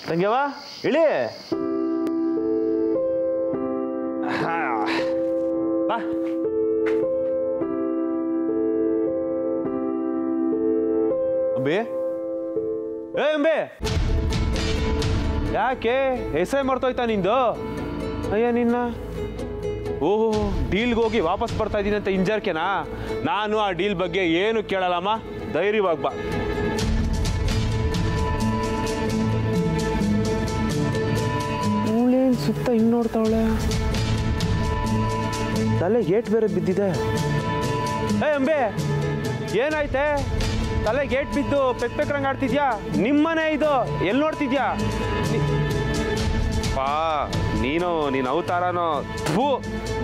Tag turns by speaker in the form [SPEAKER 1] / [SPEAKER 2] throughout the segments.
[SPEAKER 1] ತಂಗ್ಯವ ಇಳಿ ಬಾ ಅಂಬಿ ಅಂಬಿ ಯಾಕೆ ಹೆಸರೇ ಮರ್ತೋಯ್ತಾ ನಿಂದು ಅಯ್ಯ ನಿನ್ನ ಓಹೋ ಡೀಲ್ಗೆ ಹೋಗಿ ವಾಪಸ್ ಬರ್ತಾ ಇದ್ದೀನಿ ಅಂತ ಇಂಜರ್ಕೆನಾ ನಾನು ಆ ಡೀಲ್ ಬಗ್ಗೆ ಏನು ಕೇಳಲ್ಲಮ್ಮ ಧೈರ್ಯವಾಗಿ ಬಾ ಅವಳೇನು ಸುತ್ತ ಹಿಂಗೆ ನೋಡ್ತಾವಳೆ ತಲೆಗೆ ಏಟ್ ಬೇರೆ ಬಿದ್ದಿದೆ ಏ ಅಂಬೆ ಏನಾಯ್ತೆ ತಲೆಗೆ ಏಟ್ ಬಿದ್ದು ಪೆಕ್ರಂಗ್ ಆಡ್ತಿದ್ಯಾ ನಿಮ್ಮನೆ ಇದು ಎಲ್ಲಿ ನೋಡ್ತಿದ್ಯಾ ಪಾ ನೀನು ಅವತಾರನೋ ಥೂ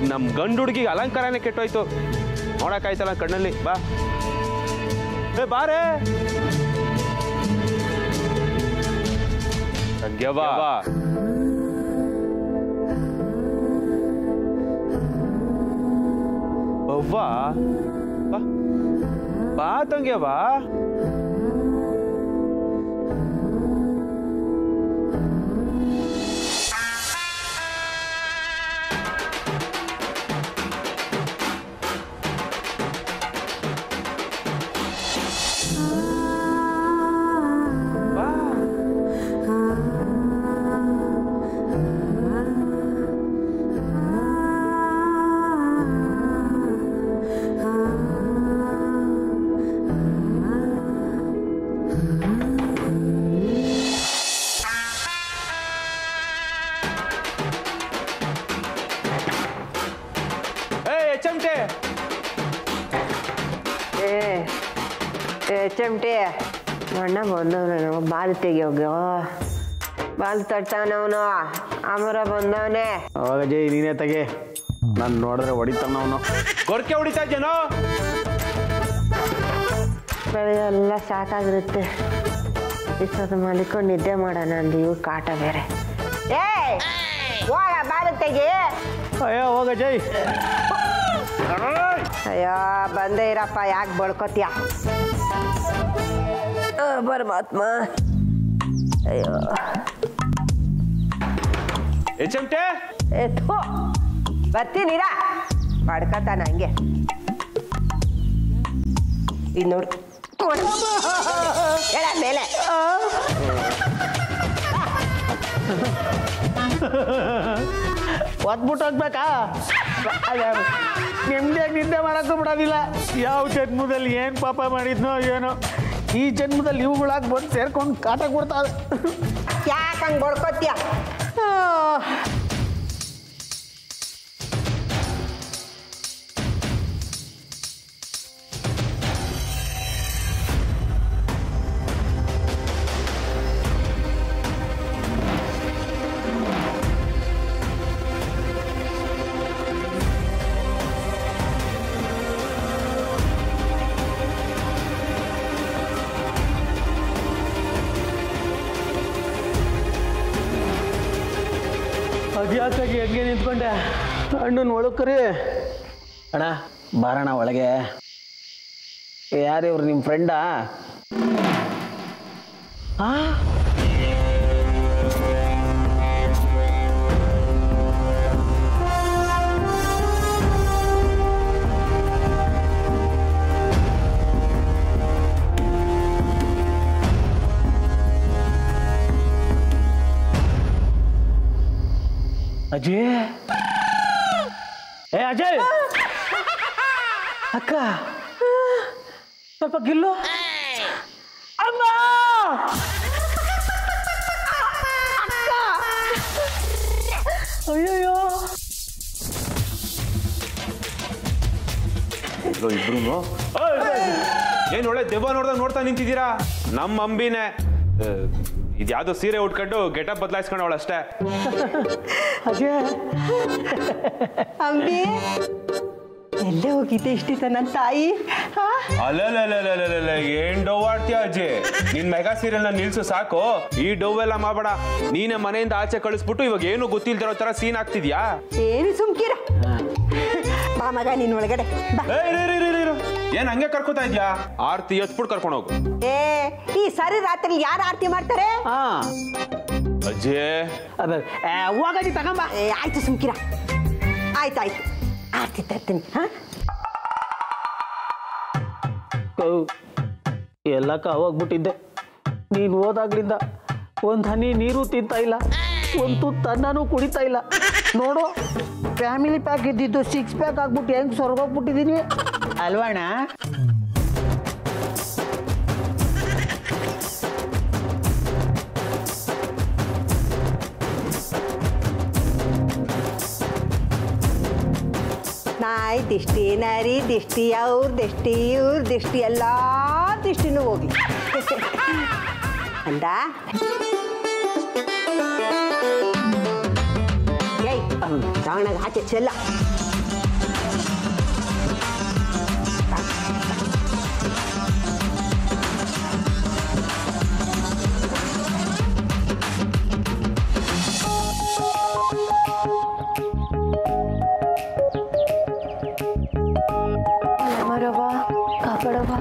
[SPEAKER 1] ನಮ್ಮ ಗಂಡು ಹುಡುಗಿಗೆ ಅಲಂಕಾರನೇ ಕೆಟ್ಟೋಯ್ತು ನೋಡಕ್ಕಾಯ್ತಲ್ಲ ಕಣ್ಣಲ್ಲಿ ಬಾ ಏ ಬಾರೇ ತಂಗ್ಯವಾ ಅವ್ವಾ ಬಾ ತಂಗ್ಯವಾ
[SPEAKER 2] ಚಮಟೆ ಅಣ್ಣ ಬಂದವನು ಬಾಲ್ ತೆಗಿಯೋಗ ಬಾಲ್ ತಟ್ತಾವನವನು ಅಮರ ಬಂದವನೇ
[SPEAKER 1] ಅವಾಗ ಜೈ ನೀನೇ ತೆಗೆ ನಾನು ನೋಡಿದ್ರೆ ಹೊಡಿತಾನ ಅವನು ಗೊರ್ಕೆ ಹೊಡಿತಾ ಇದ್ದೇನೋ
[SPEAKER 2] ಬೆಳೆಲ್ಲ ಸಾಕಾಗಿರುತ್ತೆ ಇಷ್ಟೊತ್ತು ಮಲಿಕೊಂಡು ನಿದ್ದೆ ಮಾಡೋಣ ಅಂದು ಇವು ಕಾಟ ಬೇರೆ ಏ ಹೋಗ ಬಾಲ್ ತೆಗಿ
[SPEAKER 1] ಅಯ್ಯೋ ಹೋಗ ಜೈ
[SPEAKER 2] ಅಯ್ಯೋ ಬಂದೇ ಇರಪ್ಪ ಯಾಕೆ ಬಳ್ಕೋತೀಯ ಪರಮಾತ್ಮ ಅಯ್ಯೋ
[SPEAKER 1] ಚಮಟೆ
[SPEAKER 2] ಎತ್ತೋ ಬರ್ತೀನಿರಾ ಬಡ್ಕತಾನ ಹಂಗೆ ಇದು ನೋಡು ಹೇಳ ಮೇಲೆ
[SPEAKER 1] ಒದ್ಬಿಟ್ಟು ಹೋಗ್ಬೇಕಾ ನೆಮ್ಮದಿಯಾಗಿ ನಿದ್ದೆ ಮಾಡಕ್ಕೂ ಬಿಡೋದಿಲ್ಲ ಯಾವ ಜನ್ಮದಲ್ಲಿ ಏನು ಪಾಪ ಮಾಡಿದ್ನೋ ಏನೋ ಈ ಜನ್ಮದಲ್ಲಿ ಇವುಗಳಾಗಿ ಬಂದು ಸೇರ್ಕೊಂಡು ಕಾಟ ಕೊಡ್ತಾವೆ
[SPEAKER 2] ಯಾಕೆ ಹಂಗೆ ಬಡ್ಕೋತೀಯ
[SPEAKER 1] ಅದ್ಯಾಕಾಗಿ ಹೆಂಗೆ ನಿಂತ್ಕೊಂಡೆ ಅಣ್ಣನ ಒಳಕರಿ ಅಣ್ಣ ಬಾರಣ ಒಳಗೆ ಯಾರು ಇವ್ರು ನಿಮ್ಮ ಫ್ರೆಂಡಾ ಅಜಯ್ ಏ ಅಜಯ್ ಅಕ್ಕ ಸ್ವಲ್ಪ ಗಿಲ್ಲು ಅಮ್ಮ ಅಯ್ಯಯ್ಯೋ ಇಬ್ರು ಏನ್ ಒಳ್ಳೆ ದೆವ್ವ ನೋಡ್ತಾ ನಿಂತಿದ್ದೀರಾ ನಮ್ಮ ಅಂಬಿನೇ ಇದ್ಯಾವುದೋ ಸೀರೆ ಉಟ್ಕೊಂಡು ಗೆಟಪ್ ಬದಲಾಯಿಸ್ಕೊಂಡು ಅವಳು ಅಷ್ಟೇ
[SPEAKER 2] ಅಜಯ್ ಅಂಬಿ ಎಲ್ಲೇ ಹೋಗಿದ್ದೆ ಇಷ್ಟಿತ ನನ್ನ ತಾಯಿ
[SPEAKER 1] ಅಲ್ಲ ಏನ್ ಡವ್ ಆಡ್ತೀಯ ಅಜ್ಜಿ ನಿನ್ ಮೆಗಾ ಸೀರಿಯಲ್ ನ ನಿಲ್ಸು ಸಾಕು ಈ ಡವ್ ಎಲ್ಲ ಮಾಡಬೇಡ ನೀನೆ ಮನೆಯಿಂದ ಆಚೆ ಕಳಿಸ್ಬಿಟ್ಟು ಇವಾಗ ಏನು ಗೊತ್ತಿಲ್ದಿರೋ ತರ ಸೀನ್ ಆಗ್ತಿದ್ಯಾ
[SPEAKER 2] ಏನು ಸುಮ್ಕಿರ ಬಾ ಮಗ ನೀನ್ ಒಳಗಡೆ
[SPEAKER 1] ಏನ್ ಹಂಗೆ ಕರ್ಕೋತಾ ಇದ್ಯಾ ಆರ್ತಿ ಎತ್ಬಿಟ್ಟು ಕರ್ಕೊಂಡು ಹೋಗು
[SPEAKER 2] ಈ ಸರಿ ರಾತ್ರಿ ಯಾರು ಆರತಿ ಮಾಡ್ತಾರೆ
[SPEAKER 1] ಅಜ್ಜಿ
[SPEAKER 3] ಹೋಗದಿ ತಗೊಂಬ.
[SPEAKER 2] ಆಯ್ತು ಸುಮ್ಕಿರ. ಆಯ್ತಾಯ್ತು ಆರ್ತಿ ತರ್ತೀನಿ. ಹಾಂ
[SPEAKER 3] ಎಲ್ಲಕ್ಕ ಹೋಗ್ಬಿಟ್ಟಿದ್ದೆ. ನೀನು ಹೋದಾಗ್ಲಿಂದ ಒಂದು ಹನಿ ನೀರು ತಿಂತಾ ಇಲ್ಲ, ಒಂದು ತುತ್ತು ಅನ್ನನೂ ಕುಡಿತಾ ಇಲ್ಲ. ನೋಡು ಫ್ಯಾಮಿಲಿ ಪ್ಯಾಕ್ ಇದ್ದಿದ್ದು 6 ಪ್ಯಾಕ್ ಆಗ್ಬಿಟ್ಟು ಹೆಂಗೆ ಸೊರ್ಗೋಗ್ಬಿಟ್ಟಿದ್ದೀನಿ ಅಲ್ವಣ್ಣ?
[SPEAKER 2] ನಾಯಿ ದಿಷ್ಟಿ, ನರಿ ದಿಷ್ಟಿ, ಅವ್ರ ದಿಷ್ಟಿ, ಇವ್ರ ದಿಷ್ಟಿ, ಎಲ್ಲ ದಿಷ್ಟಿನೂ ಹೋಗ್ಲಿ ಅಂದ. ಏಯ್ ತಗೊಂಡಾಗ ಆಚೆ ಚೆಲ್ಲ. ಕಾಪಾಡವಾ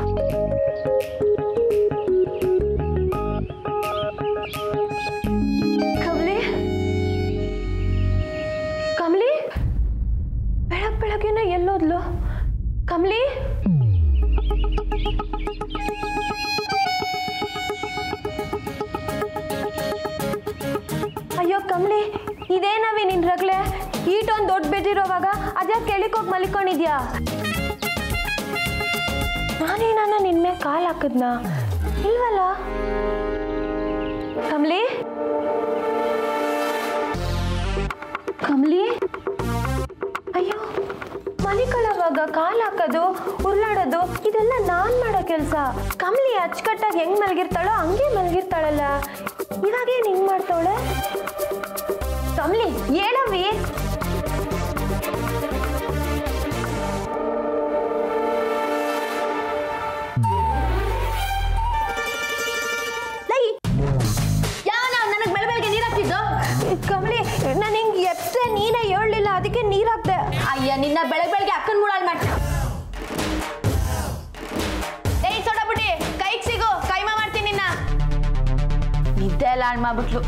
[SPEAKER 4] ಕಮಲಿ, ಕಮಲಿ ಬೆಳಗ್ಗೆನ ಎಲ್ಲೋದ್ಲು ಕಮಲಿ? ಅಯ್ಯೋ ಕಮಲಿ, ಇದೇನವಿ ನಿನ್ ರಗ್ಲೆ? ಈಟೊಂದು ದೊಡ್ಡ ಬೆದಿರೋವಾಗ ಅದ್ಯಾ ಕೆಳಿಕೋಗಿ ಮಲಿಕೊಂಡಿದ್ಯಾ? ನಾನೇನ ನಿನ್ ಮೇಲೆ ಕಾಲ್ ಹಾಕದ್ನಾ? ಇಲ್ವಲ್ಲ ಕಮಲಿ. ಕಮಲಿ ಅಯ್ಯೋ, ಮಲಿಕೊಳ್ಳೋವಾಗ ಕಾಲ್ ಹಾಕೋದು, ಉರುಳಾಡೋದು ಇದೆಲ್ಲ ನಾನ್ ಮಾಡೋ ಕೆಲಸ. ಕಮಲಿ ಅಚ್ಚುಕಟ್ಟಾಗಿ ಹೆಂಗ್ ಮಲಗಿರ್ತಾಳೋ ಹಂಗೆ ಮಲಗಿರ್ತಾಳಲ್ಲ, ಇವಾಗೇನು ಹಿಂಗ್ ಮಾಡ್ತಾವಳೆ? ಕಮಲಿ ಹೇಳವಿ. ಕಮಲಿ ನಾನು ಹಿಂಗೆ ಎಪ್ಸೆ ನೀನೇ ಹೇಳಲಿಲ್ಲ, ಅದಕ್ಕೆ ನೀರು ಹಾಕ್ದೆ.
[SPEAKER 5] ಅಯ್ಯ ನಿನ್ನ ಬೆಳಗ್ಗೆ ಅಕ್ಕನ ಮೂಡಾಳ್ ಮಾಡಿ. ಏಯ್ ಸೊಡಬುಡಿ, ಕೈಗೆ ಸಿಗು, ಕೈಮ ಮಾಡ್ತೀನಿ ನಿನ್ನ. ನಿದ್ದೆ ಎಲ್ಲ ಹಾಳು ಮಾಡ್ಬಿಟ್ಲು.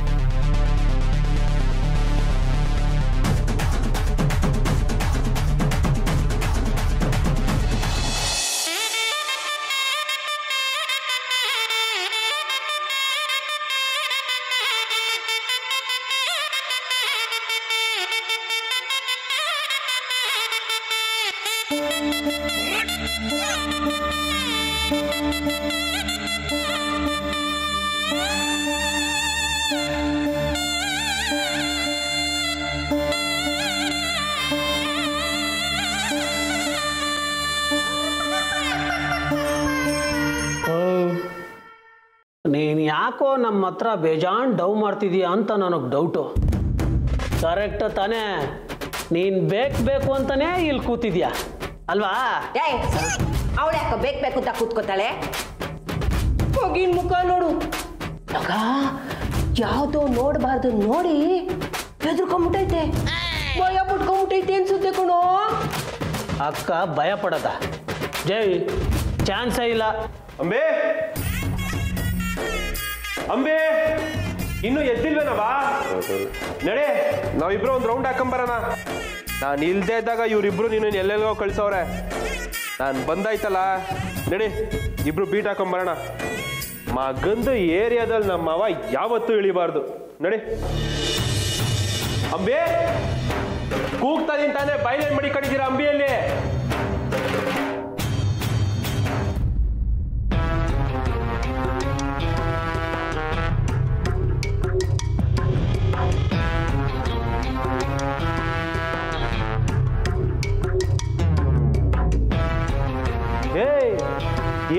[SPEAKER 3] ನೀನು ಯಾಕೋ ನಮ್ಮ ಹತ್ರ ಬೇಜಾನ್ ಡವ್ ಮಾಡ್ತಿದೀಯ ಅಂತ ನನಗೆ ಡೌಟು. ಕರೆಕ್ಟ್ ತಾನೇ? ನೀನು ಬೇಕು ಅಂತಾನೆ ಇಲ್ಲಿ ಕೂತಿದ್ಯಾ ಅಲ್ವಾ?
[SPEAKER 2] ಅವಳು ಯಾಕೋ ಬೇಕು ಅಂತ ಕೂತ್ಕೋತಾಳೆ?
[SPEAKER 3] ಹೋಗಿ ಮುಖ ನೋಡು.
[SPEAKER 2] ಆಗ ಯಾವುದೋ ನೋಡಬಾರ್ದು ನೋಡಿ ಹೆದರ್ಕೊಂಬಿಟ್ಟೈತೆ, ಭಯ ಪಟ್ಕೊಂಬಿಟ್ಟೈತೆ ಅನ್ಸುತ್ತೆ ಕಣೋ.
[SPEAKER 3] ಅಕ್ಕ ಭಯ ಪಡದ? ಜೈ ಚಾನ್ಸೇ ಇಲ್ಲ.
[SPEAKER 1] ಅಂಬೆ ಅಂಬೆ ಇನ್ನು ಎದ್ದಿಲ್ವೇನವಾ? ನಡೆ, ನಾವಿಬ್ರು ಒಂದು ರೌಂಡ್ ಹಾಕೊಂಬರೋಣ. ನಾನು ಇಲ್ದೇ ಇದ್ದಾಗ ಇವರಿಬ್ರು ನೀನು ಎಲ್ಲೆಲ್ಲೋ ಕಳ್ಸವ್ರೆ. ನಾನು ಬಂದಾಯ್ತಲ್ಲ, ನಡಿ ಇಬ್ರು ಬೀಟ್ ಹಾಕೊಂಬರೋಣ. ಮಗಂದು ಏರಿಯಾದಲ್ಲಿ ನಮ್ಮವ ಯಾವತ್ತೂ ಇಳಿಬಾರ್ದು. ನಡಿ ಅಂಬೆ, ಕೂಗ್ತಾ ನಿಂತಾನೆ ಬೈಲೇನ್ ಮಡಿ ಕಡಿದೀರಾ ಅಂಬಿಯಲ್ಲಿ?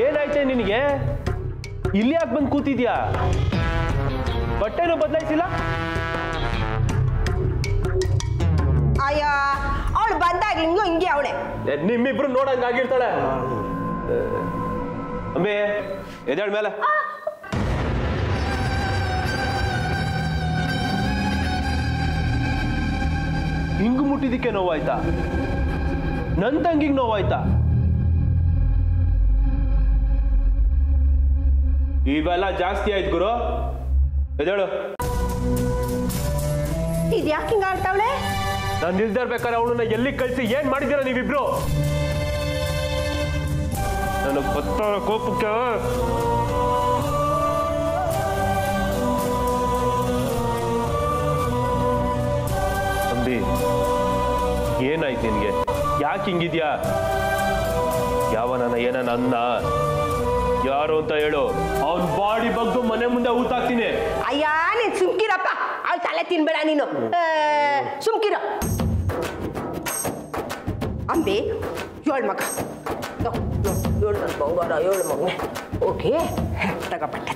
[SPEAKER 1] ಏನಾಯ್ತೆ ನಿನಗೆ? ಇಲ್ಲಿ ಯಾಕೆ ಬಂದು ಕೂತಿದ್ಯಾ? ಬಟ್ಟೆನೂ ಬದಲಾಯಿಸಿಲ್ಲ?
[SPEAKER 2] ಅಯ್ಯ, ಅವಳು ಬಂದಾಗ್ಲಿಂಗ್ಲೂ ಹಿಂಗೆ ಅವಳೆ.
[SPEAKER 1] ನಿಮ್ಮಿಬ್ರು ನೋಡಂಗಾಗಿರ್ತಾಳೆ. ಅಂಬೆ ಎದ್ದೇಳ ಮೇಲೆ. ಹಿಂಗ್ ಮುಟ್ಟಿದಕ್ಕೆ ನೋವಾಯ್ತಾ? ನನ್ ತಂಗಿಗೆ ನೋವಾಯ್ತಾ? ಇವೆಲ್ಲ ಜಾಸ್ತಿ ಆಯ್ತು ಗುರು. ಎದ್ದೇಳು.
[SPEAKER 2] ಇದು ಯಾಕೆ ಹಿಂಗೆ ಆಡ್ತಾವಳೆ?
[SPEAKER 1] ನಾನು ನಿಲ್ದಿರ್ಬೇಕಾದ್ರೆ ಅವಳನ್ನ ಎಲ್ಲಿಗೆ ಕಳಿಸಿ ಏನ್ ಮಾಡಿದ್ದೀರಾ ನೀವಿಬ್ರು? ನನಗೆ ಗೊತ್ತಾರ ಕೋಪಕ್ಕೆ ಅಂಬಿ, ಏನಾಯ್ತು ನಿನ್ಗೆ? ಯಾಕೆ ಹಿಂಗಿದ್ಯಾ? ಯಾವ ನನ್ನ ಏನನ್ನ ಅನ್ನ ಯಾರು ಅಂತ ಹೇಳು, ಅವನ್ ಬಾಡಿ ಬಗ್ಗು ಮನೆ ಮುಂದೆ ಊತಾಕ್ತೀನಿ.
[SPEAKER 2] ಅಯ್ಯ ನೀನ್ ಸುಮ್ಕಿರಪ್ಪ, ಅವಳು ತಲೆ ತಿನ್ಬೇಡ ನೀನು, ಸುಮ್ಕಿರ. ಅಂಬಿ, ಏಳು ಮಗ, ಏಳು ನನ್ನ ಬಂಗಾರ, ಏಳು ಮಗನೆ. ಓಕೆ, ತಗೋಬಟ್ಟೆ,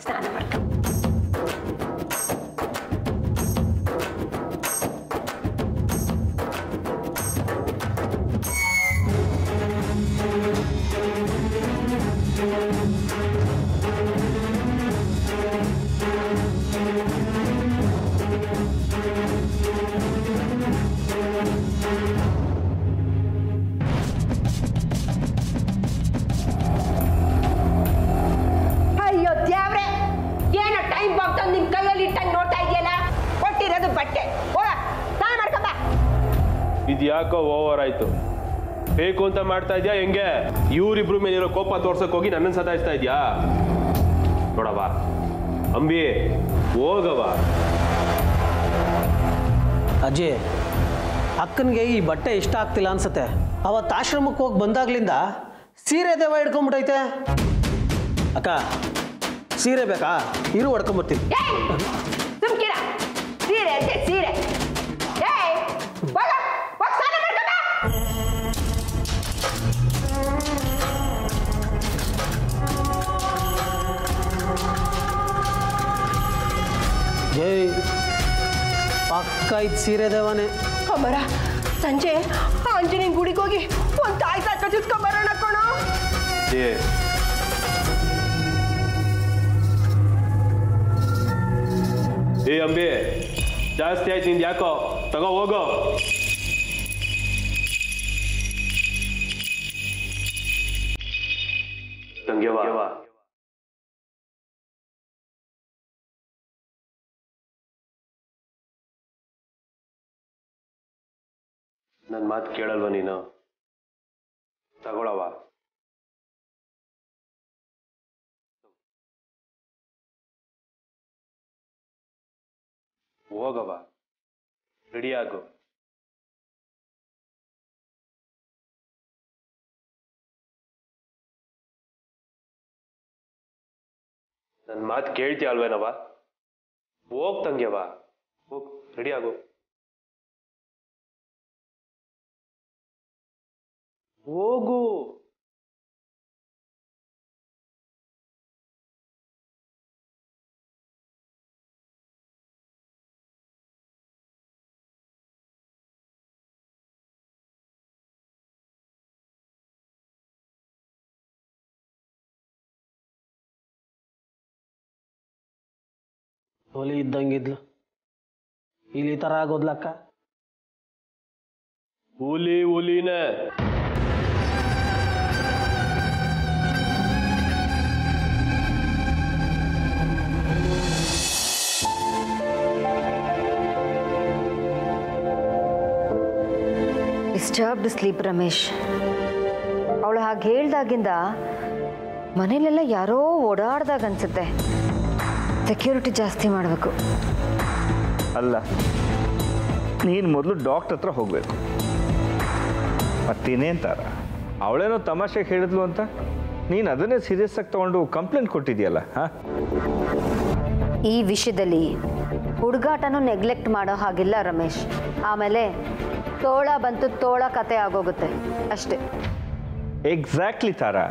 [SPEAKER 2] ಸ್ನಾನ ಮಾಡ್ಕೊ.
[SPEAKER 1] ಇದ್ಯಾಕೋ ಓವರ್ ಆಯ್ತು? ಬೇಕು ಅಂತ ಮಾಡ್ತಾ ಇದ್ಯಾ ಹೆಂಗೆ? ಇವರಿಬ್ರು ಮೇಲಿರೋ ಕೋಪ ತೋರ್ಸಕ್ ಹೋಗಿ ನನ್ನನ್ನು ಸತಾಯಿಸ್ತಾ ಇದ್ಯಾ? ನೋಡವ ಅಂಬಿ, ಹೋಗವ.
[SPEAKER 3] ಅಜ್ಜಿ, ಅಕ್ಕನಿಗೆ ಈ ಬಟ್ಟೆ ಇಷ್ಟ ಆಗ್ತಿಲ್ಲ ಅನ್ಸುತ್ತೆ. ಅವತ್ತು ಆಶ್ರಮಕ್ಕೆ ಹೋಗಿ ಬಂದಾಗ್ಲಿಂದ ಸೀರೆ ದೇವ ಹಿಡ್ಕೊಂಡ್ಬಿಟ್ಟೈತೆ. ಅಕ್ಕ, ಸೀರೆ ಬೇಕಾ? ಇರು ಹೊಡ್ಕೊಂಬರ್ತೀನಿ.
[SPEAKER 2] ಸುಮ್ಕಿರ, ಸೀರೆ ಅಂತೆ ಸೀರೆ.
[SPEAKER 3] ಜೈ, ಪಕ್ಕ ಇದು ಸೀರೆ ದೇವನೇ.
[SPEAKER 2] ಅಮ್ಮರ, ಸಂಜೆ ಆಂಜನೇಯನ ಗುಡಿಗೆ ಹೋಗಿ ಒಂದು ತಾಯಿ ಸಾಕ ಚುಚ್ಕೊಂಬರೋಣ ಕಣೋ.
[SPEAKER 1] ಏ ಅಂಬಿ, ಜಾಸ್ತಿ ಆಯ್ತು ನಿಂದು ಯಾಕೋ, ತಗೋ ಹೋಗೋ. ತಂಗ್ಯವಾ, ನನ್ನ ಮಾತು ಕೇಳಲ್ವ ನೀನು? ತಗೊಳವ. ಹೋಗವ, ರೆಡಿ ಆಗು. ನನ್ನ ಮಾತು ಕೇಳ್ತೀಯ ಅಲ್ವೇನವ? ಹೋಗ್ ತಂಗ್ಯವ, ಹೋಗ್, ರೆಡಿ ಆಗು. ಹೋಗು.
[SPEAKER 3] ಹುಲಿ ಇದ್ದಂಗಿದ್ಲು, ಇಲ್ಲಿ ಥರ ಆಗೋದ್ಲಕ್ಕ.
[SPEAKER 1] ಹುಲಿನೇ.
[SPEAKER 4] Disturbed sleep Ramesh. ಅವಳು ಹಾಗೆ ಹೇಳ್ದಾಗಿಂದ ಮನೇಲೆಲ್ಲ ಯಾರೋ ಓಡಾಡ್ದಾಗ ಅನ್ಸುತ್ತೆ. ಸೆಕ್ಯೂರಿಟಿ ಜಾಸ್ತಿ ಮಾಡಬೇಕು.
[SPEAKER 6] ಅಲ್ಲ, ನೀನು ಮೊದಲು ಡಾಕ್ಟರ್ ಹತ್ರ ಹೋಗಬೇಕು. ಮತ್ತಿನ್ನೇಂತಾರ, ಅವಳೇನೋ ತಮಾಷೆಗೆ ಹೇಳಿದ್ಲು ಅಂತ ನೀನು ಅದನ್ನೇ ಸೀರಿಯಸ್ ಆಗಿ ತಗೊಂಡು ಕಂಪ್ಲೇಂಟ್ ಕೊಟ್ಟಿದ್ಯಲ್ಲ.
[SPEAKER 4] ಈ ವಿಷಯದಲ್ಲಿ ಹುಡುಗಾಟನೂ ನೆಗ್ಲೆಕ್ಟ್ ಮಾಡೋ ಹಾಗಿಲ್ಲ ರಮೇಶ್. ಆಮೇಲೆ ತೋಳ ಬಂತು ತೋಳ ಕತೆ ಆಗೋಗುತ್ತೆ ಅಷ್ಟೇ.
[SPEAKER 6] ಎಕ್ಸಾಕ್ಟ್ಲಿ ತಾರಾ,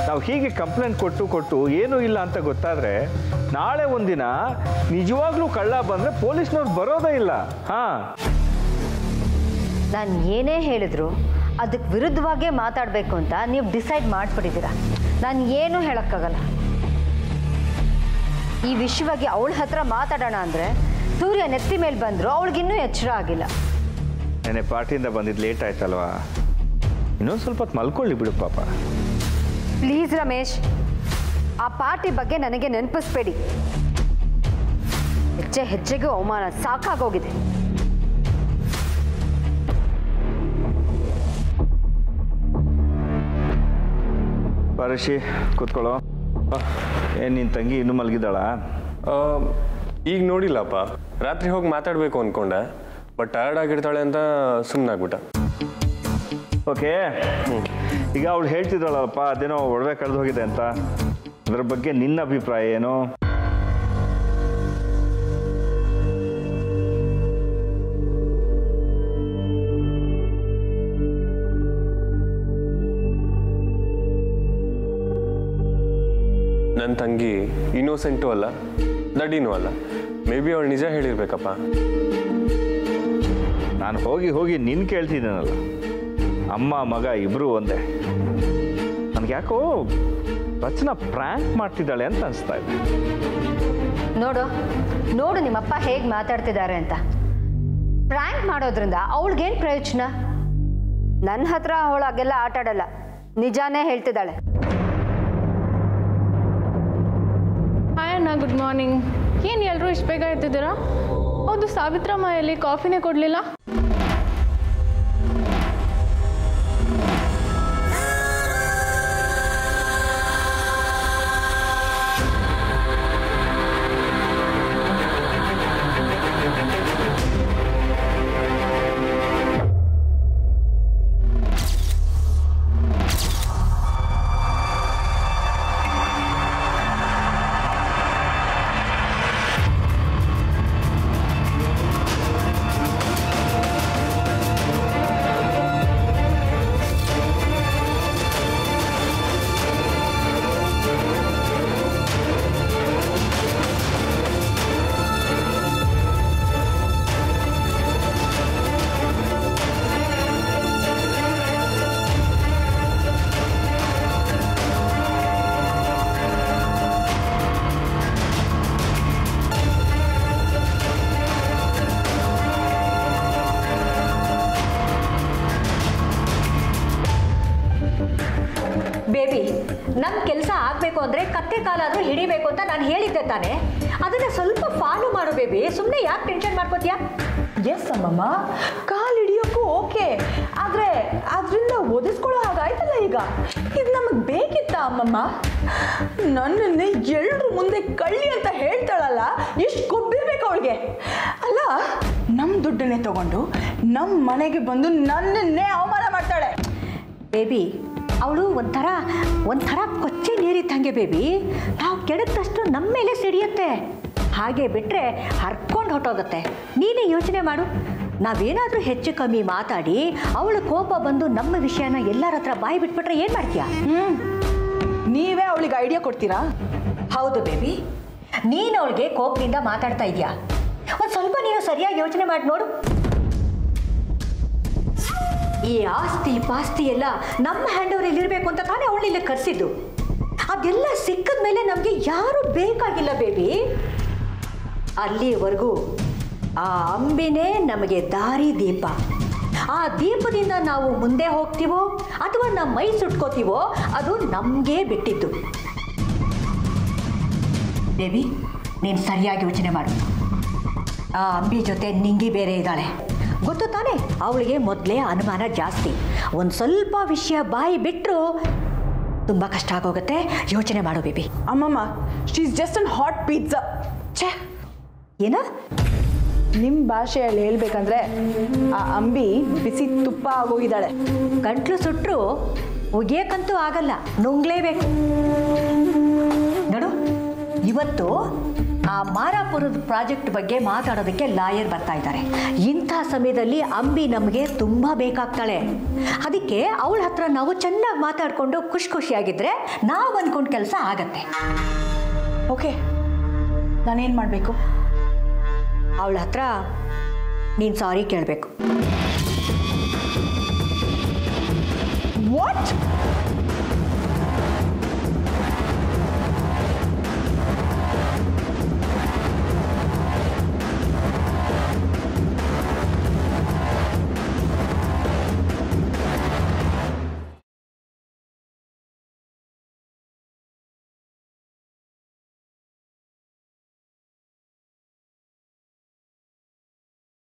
[SPEAKER 6] ನಾವು ಹೀಗೆ ಕಂಪ್ಲೇಂಟ್ ಕೊಟ್ಟು ಏನೂ ಇಲ್ಲ ಅಂತ ಗೊತ್ತಾದರೆ ನಾಳೆ ಒಂದಿನ ನಿಜವಾಗ್ಲೂ ಕಳ್ಳ ಬಂದರೆ ಪೊಲೀಸ್ನವ್ರು ಬರೋದೇ ಇಲ್ಲ.
[SPEAKER 4] ನಾನು ಏನೇ ಹೇಳಿದ್ರು ಅದಕ್ಕೆ ವಿರುದ್ಧವಾಗೇ ಮಾತಾಡಬೇಕು ಅಂತ ನೀವು ಡಿಸೈಡ್ ಮಾಡಿಬಿಟ್ಟಿದ್ದೀರಾ. ನಾನು ಏನೂ ಹೇಳೋಕ್ಕಾಗಲ್ಲ. ಈ ವಿಷಯವಾಗಿ ಅವಳ ಹತ್ರ ಮಾತಾಡೋಣ ಅಂದರೆ ಸೂರ್ಯ ನೆತ್ತಿ ಮೇಲೆ ಬಂದರೂ ಅವಳಿಗಿನ್ನೂ ಎಚ್ಚರ ಆಗಿಲ್ಲ.
[SPEAKER 6] ನೆನೆ ಪಾರ್ಟಿಯಿಂದ ಬಂದಿದ್ದು ಲೇಟ್ ಆಯ್ತಲ್ವಾ, ಇನ್ನೊಂದು ಸ್ವಲ್ಪ ಹೊತ್ತು ಮಲ್ಕೊಳ್ಳಿ ಬಿಡು ಪಾಪ.
[SPEAKER 4] ಪ್ಲೀಸ್ ರಮೇಶ್, ಆ ಪಾರ್ಟಿ ಬಗ್ಗೆ ನನಗೆ ನೆನಪಿಸ್ಬೇಡಿ. ಹೆಜ್ಜೆ ಹೆಜ್ಜೆಗೂ ಅವಮಾನ ಸಾಕಾಗೋಗಿದೆ.
[SPEAKER 6] ಪಾರಶಿ ಕೂತ್ಕೊಳ್ಳೋ. ಏನು ನಿನ್ನ ತಂಗಿ ಇನ್ನೂ ಮಲಗಿದ್ದಾಳ?
[SPEAKER 7] ಈಗ ನೋಡಿಲ್ಲಪ್ಪ, ರಾತ್ರಿ ಹೋಗಿ ಮಾತಾಡಬೇಕು ಅಂದ್ಕೊಂಡೆ, ಬಟ್ ಟಯರ್ಡ್ ಆಗಿರ್ತಾಳೆ ಅಂತ ಸುಮ್ಮನಾಗ್ಬಿಟ್ಟ.
[SPEAKER 6] ಓಕೆ, ಈಗ ಅವಳು ಹೇಳ್ತಿದ್ದಾಳಪ್ಪ ಅದೇನೋ ಒಡವೆ ಕಳೆದು ಹೋಗಿದೆ ಅಂತ, ಅದರ ಬಗ್ಗೆ ನಿನ್ನ ಅಭಿಪ್ರಾಯ ಏನು?
[SPEAKER 7] ನನ್ನ ತಂಗಿ ಇನ್ನೋಸೆಂಟು ಅಲ್ಲ, ದಡ್ಡಿನೂ ಅಲ್ಲ. ಮೇ ಬಿ ಅವಳು ನಿಜ ಹೇಳಿರ್ಬೇಕಪ್ಪ.
[SPEAKER 6] ನಾನು ಹೋಗಿ ಹೋಗಿ ನಿನ್ನ ಕೇಳ್ತಿದ್ದೇನಲ್ಲ, ಅಮ್ಮ ಮಗ ಇಬ್ಬರು ಒಂದೇ. ನನಗೆ ಯಾಕೋ ರಚನಾ ಪ್ರ್ಯಾಂಕ್ ಮಾಡ್ತಿದ್ದಾಳೆ ಅಂತ ಅನಿಸ್ತಾ ಇದೆ.
[SPEAKER 4] ನೋಡು ನೋಡು ನಿಮ್ಮಪ್ಪ ಹೇಗೆ ಮಾತಾಡ್ತಿದ್ದಾರೆ ಅಂತ. ಪ್ರ್ಯಾಂಕ್ ಮಾಡೋದ್ರಿಂದ ಅವಳಿಗೇನು ಪ್ರಯೋಜನ? ನನ್ನ ಹತ್ರ ಅವಳು ಹಾಗೆಲ್ಲ ಆಟ ಆಡಲ್ಲ, ನಿಜಾನೇ ಹೇಳ್ತಿದ್ದಾಳೆ.
[SPEAKER 5] ಹಾಯ್ ಅಣ್ಣ, ಗುಡ್ ಮಾರ್ನಿಂಗ್. ಏನು ಎಲ್ಲರೂ ಇಷ್ಟು ಬೇಗ ಎತ್ತಿದ್ದೀರಾ? ಹೌದು, ಸಾವಿತ್ರಮ್ಮ ಎಲ್ಲಿ? ಕಾಫಿನೇ ಕೊಡಲಿಲ್ಲ.
[SPEAKER 8] ಬೇಬಿ, ನಮ್ಮ ಕೆಲಸ ಆಗಬೇಕು ಅಂದರೆ ಕತ್ತೆ ಕಾಲಾದರೂ ಹಿಡಿಬೇಕು ಅಂತ ನಾನು ಹೇಳಿದ್ದೆ ತಾನೆ. ಅದನ್ನು ಸ್ವಲ್ಪ ಫಾಲೋ ಮಾಡು ಬೇಬಿ. ಸುಮ್ಮನೆ ಯಾಕೆ ಟೆನ್ಷನ್ ಮಾಡ್ಕೋತೀಯಾ?
[SPEAKER 5] ಎಸ್ ಅಮ್ಮಮ್ಮ, ಕಾಲು ಹಿಡಿಯೋಕ್ಕೂ ಓಕೆ, ಆದರೆ ಅದರಿಂದ ಒದಿಸ್ಕೊಳ್ಳೋ ಹಾಗಾಯ್ತಲ್ಲ. ಈಗ ಇದು ನಮಗೆ ಬೇಕಿತ್ತ ಅಮ್ಮಮ್ಮ? ನನ್ನನ್ನೇ ಎಲ್ಲರೂ ಮುಂದೆ ಕಳ್ಳಿ ಅಂತ ಹೇಳ್ತಾಳಲ್ಲ, ಎಷ್ಟು ಕೊಬ್ಬಿರ್ಬೇಕು ಅವಳಿಗೆ. ಅಲ್ಲ, ನಮ್ಮ ದುಡ್ಡನ್ನೇ ತಗೊಂಡು ನಮ್ಮ ಮನೆಗೆ ಬಂದು ನನ್ನನ್ನೇ ಅವಮಾನ ಮಾಡ್ತಾಳೆ.
[SPEAKER 8] ಬೇಬಿ, ಅವಳು ಒಂಥರ ಕೊಚ್ಚೆ ನೀರಿದ್ದಂಗೆ ಬೇಬಿ. ನಾವು ಕೆಡದಷ್ಟು ನಮ್ಮ ಮೇಲೆ ಸಿಡಿಯುತ್ತೆ. ಹಾಗೆ ಬಿಟ್ಟರೆ ಹರ್ಕೊಂಡು ಹೊಟ್ಟೋಗುತ್ತೆ. ನೀನೇ ಯೋಚನೆ ಮಾಡು. ನಾವೇನಾದರೂ ಹೆಚ್ಚು ಕಮ್ಮಿ ಮಾತಾಡಿ ಅವಳು ಕೋಪ ಬಂದು ನಮ್ಮ ವಿಷಯನ ಎಲ್ಲರ ಹತ್ರ ಬಾಯಿ ಬಿಟ್ಬಿಟ್ರೆ ಏನು ಮಾಡ್ತೀಯಾ?
[SPEAKER 5] ನೀವೇ ಅವಳಿಗೆ ಐಡಿಯಾ ಕೊಡ್ತೀರಾ?
[SPEAKER 8] ಹೌದು ಬೇಬಿ, ನೀನು ಅವಳಿಗೆ ಕೋಪದಿಂದ ಮಾತಾಡ್ತಾ ಇದೆಯಾ? ಒಂದು ಸ್ವಲ್ಪ ನೀನು ಸರಿಯಾಗಿ ಯೋಚನೆ ಮಾಡಿ ನೋಡು. ಈ ಆಸ್ತಿ ಪಾಸ್ತಿ ಎಲ್ಲ ನಮ್ಮ ಹ್ಯಾಂಡ್ ಓವರಲ್ಲಿ ಇರಬೇಕು ಅಂತ ತಾನೇ ಅವಳಿಲ್ಲ ಕರೆಸಿದ್ದು. ಅದೆಲ್ಲ ಸಿಕ್ಕಿದ ಮೇಲೆ ನಮಗೆ ಯಾರು ಬೇಕಾಗಿಲ್ಲ ಬೇಬಿ. ಅಲ್ಲಿವರೆಗೂ ಆ ಅಂಬಿನೇ ನಮಗೆ ದಾರಿ ದೀಪ. ಆ ದೀಪದಿಂದ ನಾವು ಮುಂದೆ ಹೋಗ್ತೀವೋ ಅಥವಾ ನಮ್ಮ ಮೈ ಸುಟ್ಕೋತೀವೋ ಅದು ನಮಗೆ ಬಿಟ್ಟಿದ್ದು. ಬೇಬಿ, ನೀನು ಸರಿಯಾಗಿ ಯೋಚನೆ ಮಾಡು. ಆ ಅಂಬಿ ಜೊತೆ ನಿಂಗಿ ಬೇರೆ ಇದ್ದಾಳೆ, ಗೊತ್ತು ತಾನೆ? ಅವಳಿಗೆ ಮೊದಲೇ ಅನುಮಾನ ಜಾಸ್ತಿ. ಒಂದು ಸ್ವಲ್ಪ ವಿಷಯ ಬಾಯಿ ಬಿಟ್ಟರು ತುಂಬ ಕಷ್ಟ ಆಗೋಗುತ್ತೆ. ಯೋಚನೆ ಮಾಡು ಬೇಬಿ.
[SPEAKER 5] ಅಮ್ಮಮ್ಮ, she is just an hot pizza. ಛೇ,
[SPEAKER 8] ಏನ?
[SPEAKER 5] ನಿಮ್ಮ ಭಾಷೆಯಲ್ಲಿ ಹೇಳ್ಬೇಕಂದ್ರೆ ಆ ಅಂಬಿ ಬಿಸಿ ತುಪ್ಪ ಆಗೋಗಿದ್ದಾಳೆ.
[SPEAKER 8] ಗಂಟ್ಲು ಸುಟ್ಟರು ಒಗೆಯಕ್ಕಂತೂ ಆಗಲ್ಲ, ನುಂಗ್ಲೇಬೇಕು. ನೋಡು, ಇವತ್ತು ಆ ಮಾರಾಪುರದ ಪ್ರಾಜೆಕ್ಟ್ ಬಗ್ಗೆ ಮಾತಾಡೋದಕ್ಕೆ ಲಾಯರ್ ಬರ್ತಾ ಇದ್ದಾರೆ. ಇಂಥ ಸಮಯದಲ್ಲಿ ಅಂಬಿ ನಮಗೆ ತುಂಬ ಬೇಕಾಗ್ತಾಳೆ. ಅದಕ್ಕೆ ಅವಳ ಹತ್ರ ನಾವು ಚೆನ್ನಾಗಿ ಮಾತಾಡಿಕೊಂಡು ಖುಷಿಯಾಗಿದ್ದರೆ ನಾವು ಅಂದ್ಕೊಂಡು ಕೆಲಸ ಆಗತ್ತೆ.
[SPEAKER 5] ಓಕೆ, ನಾನೇನು ಮಾಡಬೇಕು?
[SPEAKER 8] ಅವಳ ಹತ್ರ ನೀನು ಸಾರಿ ಕೇಳಬೇಕು.
[SPEAKER 5] ವಾಟ್?